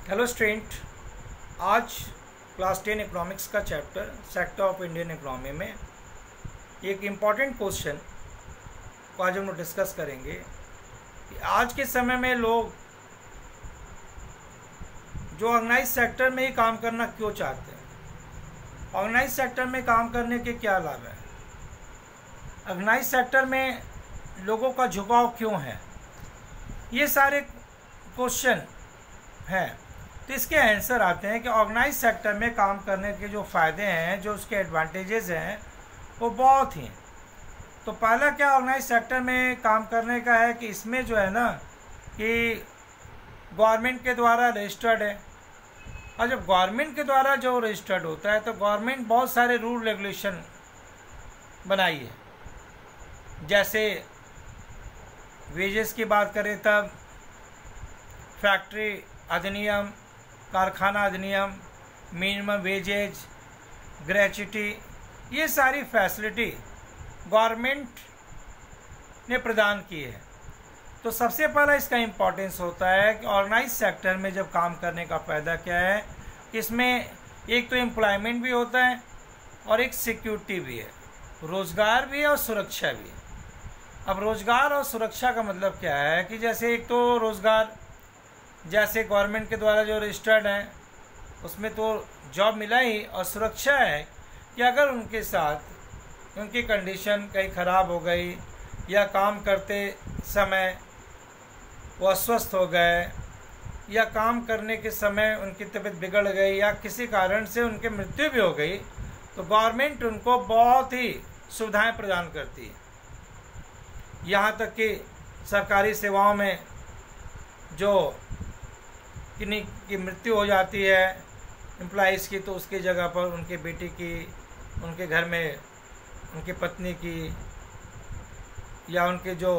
Hello student, आज class 10 economics का chapter sector of Indian economy में एक इम्पॉर्टेंट क्वेश्चन को आज हम लोग डिस्कस करेंगे कि आज के समय में लोग जो ऑर्गेनाइज सेक्टर में ही काम करना क्यों चाहते हैं, ऑर्गेनाइज सेक्टर में काम करने के क्या लाभ हैं, ऑर्गेनाइज सेक्टर में लोगों का झुकाव क्यों है। ये सारे क्वेश्चन हैं, तो इसके आंसर आते हैं कि ऑर्गेनाइज सेक्टर में काम करने के जो फ़ायदे हैं, जो उसके एडवांटेजेस हैं, वो बहुत ही हैं। तो पहला क्या ऑर्गेनाइज सेक्टर में काम करने का है कि इसमें जो है ना कि गवर्नमेंट के द्वारा रजिस्टर्ड है, और जब गवर्नमेंट के द्वारा जो रजिस्टर्ड होता है तो गवर्नमेंट बहुत सारे रूल रेगुलेशन बनाई है। जैसे वेजेस की बात करें तब फैक्ट्री अधिनियम, कारखाना अधिनियम, मिनिमम वेजेज, ग्रेच्युटी, ये सारी फैसिलिटी गवर्नमेंट ने प्रदान की है। तो सबसे पहला इसका इम्पोर्टेंस होता है कि ऑर्गेनाइज सेक्टर में जब काम करने का फ़ायदा क्या है, इसमें एक तो एम्प्लॉयमेंट भी होता है और एक सिक्योरिटी भी है, रोज़गार भी है और सुरक्षा भी है। अब रोज़गार और सुरक्षा का मतलब क्या है कि जैसे एक तो रोज़गार, जैसे गवर्नमेंट के द्वारा जो रजिस्टर्ड हैं उसमें तो जॉब मिला ही, और सुरक्षा है कि अगर उनके साथ उनकी कंडीशन कहीं ख़राब हो गई या काम करते समय वो अस्वस्थ हो गए या काम करने के समय उनकी तबीयत बिगड़ गई या किसी कारण से उनकी मृत्यु भी हो गई, तो गवर्नमेंट उनको बहुत ही सुविधाएं प्रदान करती है। यहाँ तक कि सरकारी सेवाओं में जो किन्हीं की मृत्यु हो जाती है एम्प्लॉइज़ की, तो उसकी जगह पर उनके बेटी की, उनके घर में उनकी पत्नी की, या उनके जो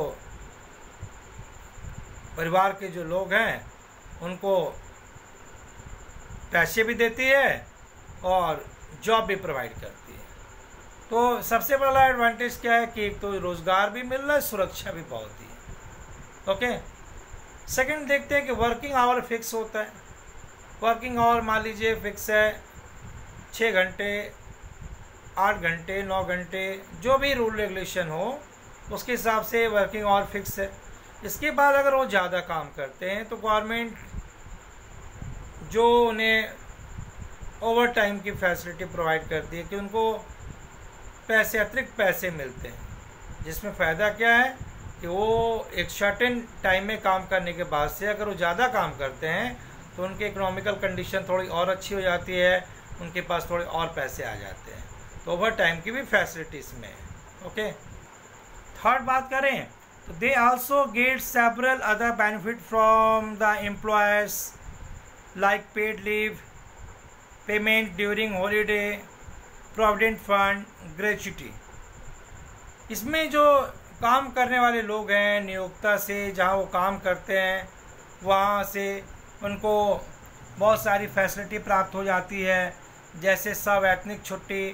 परिवार के जो लोग हैं उनको पैसे भी देती है और जॉब भी प्रोवाइड करती है। तो सबसे बड़ा एडवांटेज क्या है कि एक तो रोज़गार भी मिल रहा है, सुरक्षा भी बहुत ही है। ओके, सेकंड देखते हैं कि वर्किंग आवर फिक्स होता है। वर्किंग आवर मान लीजिए फिक्स है 6 घंटे, 8 घंटे, 9 घंटे, जो भी रूल रेगुलेशन हो उसके हिसाब से वर्किंग आवर फिक्स है। इसके बाद अगर वो ज़्यादा काम करते हैं तो गवर्नमेंट जो उन्हें ओवर टाइम की फैसिलिटी प्रोवाइड करती है कि उनको पैसे, अतिरिक्त पैसे मिलते हैं, जिसमें फ़ायदा क्या है कि वो एक सर्टेन टाइम में काम करने के बाद से अगर वो ज़्यादा काम करते हैं तो उनकी इकोनॉमिकल कंडीशन थोड़ी और अच्छी हो जाती है, उनके पास थोड़े और पैसे आ जाते हैं। तो ओवर टाइम की भी फैसिलिटी इसमें है। ओके, थर्ड बात करें तो दे also gate several other benefit from the employers like paid leave, payment during holiday, provident fund, gratuity. इसमें जो काम करने वाले लोग हैं, नियोक्ता से जहाँ वो काम करते हैं वहाँ से उनको बहुत सारी फैसिलिटी प्राप्त हो जाती है। जैसे सवैतनिक छुट्टी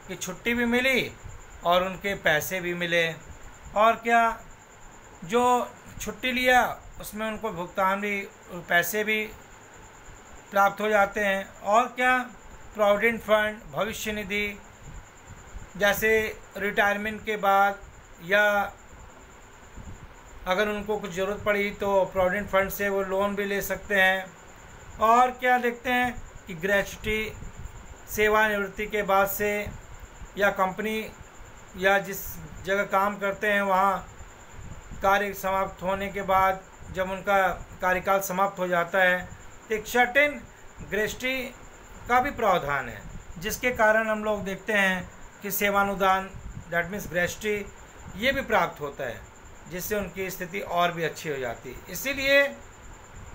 की छुट्टी भी मिली और उनके पैसे भी मिले, और क्या जो छुट्टी लिया उसमें उनको भुगतान भी, पैसे भी प्राप्त हो जाते हैं, और क्या प्रोविडेंट फंड, भविष्य निधि, जैसे रिटायरमेंट के बाद या अगर उनको कुछ ज़रूरत पड़ी तो प्रोविडेंट फंड से वो लोन भी ले सकते हैं। और क्या देखते हैं कि ग्रेच्युटी, सेवानिवृत्ति के बाद से या कंपनी या जिस जगह काम करते हैं वहाँ कार्य समाप्त होने के बाद जब उनका कार्यकाल समाप्त हो जाता है तो एक सर्टेन ग्रेच्युटी का भी प्रावधान है, जिसके कारण हम लोग देखते हैं कि सेवानुदान, दैट मीन्स ग्रेच्युटी, ये भी प्राप्त होता है, जिससे उनकी स्थिति और भी अच्छी हो जाती है। इसीलिए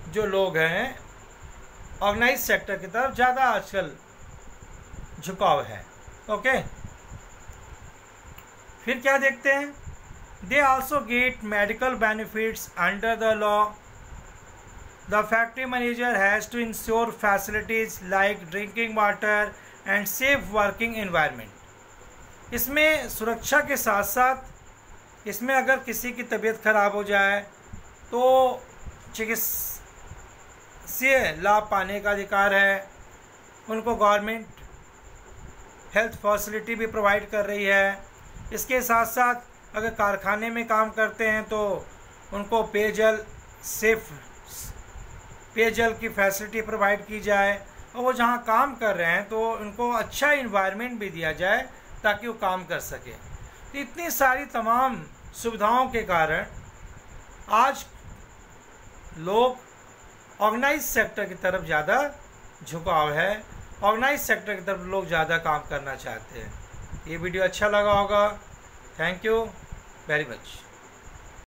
जो लोग हैं ऑर्गेनाइज सेक्टर की तरफ ज़्यादा आजकल झुकाव है। ओके, फिर क्या देखते हैं, they also get medical benefits under the law. The factory manager has to ensure facilities like drinking water and safe working environment. इसमें सुरक्षा के साथ साथ इसमें अगर किसी की तबीयत खराब हो जाए तो से लाभ पाने का अधिकार है। उनको गवर्नमेंट हेल्थ फैसिलिटी भी प्रोवाइड कर रही है। इसके साथ साथ अगर कारखाने में काम करते हैं तो उनको पेयजल की फैसिलिटी प्रोवाइड की जाए, और वो जहाँ काम कर रहे हैं तो उनको अच्छा इन्वायरमेंट भी दिया जाए ताकि वो काम कर सके। तो इतनी सारी तमाम सुविधाओं के कारण आज लोग ऑर्गेनाइज सेक्टर की तरफ ज़्यादा झुकाव है, ऑर्गेनाइज सेक्टर की तरफ लोग ज़्यादा काम करना चाहते हैं। ये वीडियो अच्छा लगा होगा। Thank you very much.